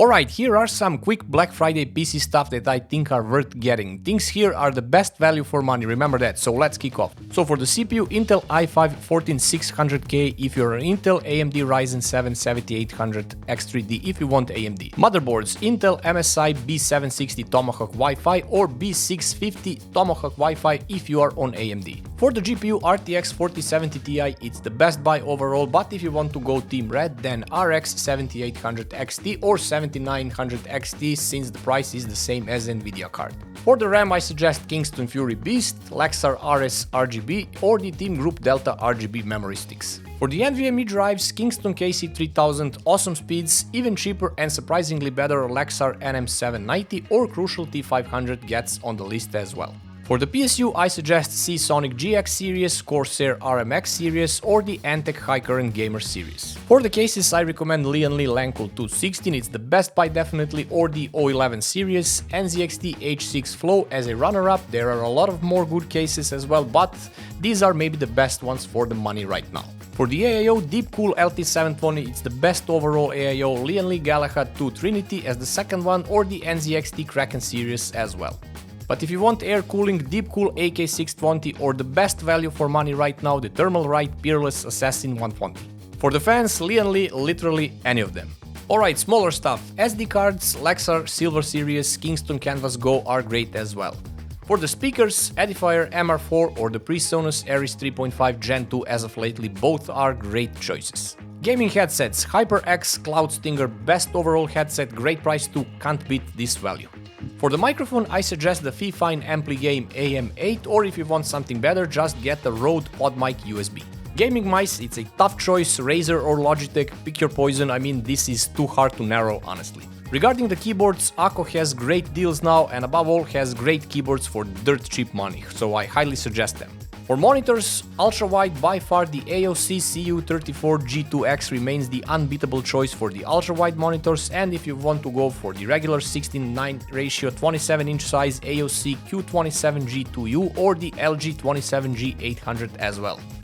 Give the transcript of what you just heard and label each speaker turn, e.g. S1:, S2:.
S1: Alright, here are some quick Black Friday PC stuff that I think are worth getting. Things here are the best value for money, remember that, so let's kick off. So for the CPU, Intel i5 14600K if you're an Intel, AMD Ryzen 7 7800X3D if you want AMD. Motherboards, Intel MSI B760 Tomahawk Wi-Fi or B650 Tomahawk Wi-Fi if you are on AMD. For the GPU, RTX 4070 Ti, it's the best buy overall, but if you want to go Team Red, then RX 7800 XT or 7900 XT since the price is the same as Nvidia card. For the RAM, I suggest Kingston Fury Beast, Lexar RS RGB or the Team Group Delta RGB memory sticks. For the NVMe drives, Kingston KC3000, awesome speeds, even cheaper and surprisingly better Lexar NM790 or Crucial T500 gets on the list as well. For the PSU, I suggest Seasonic GX series, Corsair RMX series or the Antec High Current Gamer series. For the cases, I recommend Lian Li Langcool 216, it's the best buy definitely, or the O11 series, NZXT H6 Flow as a runner-up. There are a lot of more good cases as well, but these are maybe the best ones for the money right now. For the AIO, Deepcool LT720, it's the best overall AIO, Lian Li Galahad 2 Trinity as the second one or the NZXT Kraken series as well. But if you want air cooling, Deepcool AK620 or the best value for money right now, the Thermalright Peerless Assassin 120. For the fans, Lian Li, literally any of them. Alright, smaller stuff. SD cards, Lexar Silver Series, Kingston Canvas Go are great as well. For the speakers, Edifier MR4 or the PreSonus Aries 3.5 Gen 2 as of lately, both are great choices. Gaming headsets, HyperX Cloud Stinger, best overall headset, great price too, can't beat this value. For the microphone, I suggest the Fifine Ampligame AM8 or if you want something better, just get the Rode PodMic USB. Gaming mice, it's a tough choice, Razer or Logitech, pick your poison, I mean this is too hard to narrow honestly. Regarding the keyboards, Akko has great deals now and above all has great keyboards for dirt cheap money, so I highly suggest them. For monitors, ultra-wide, by far the AOC CU34G2X remains the unbeatable choice for the ultra-wide monitors, and if you want to go for the regular 16:9 ratio 27-inch size AOC Q27G2U or the LG 27G800 as well.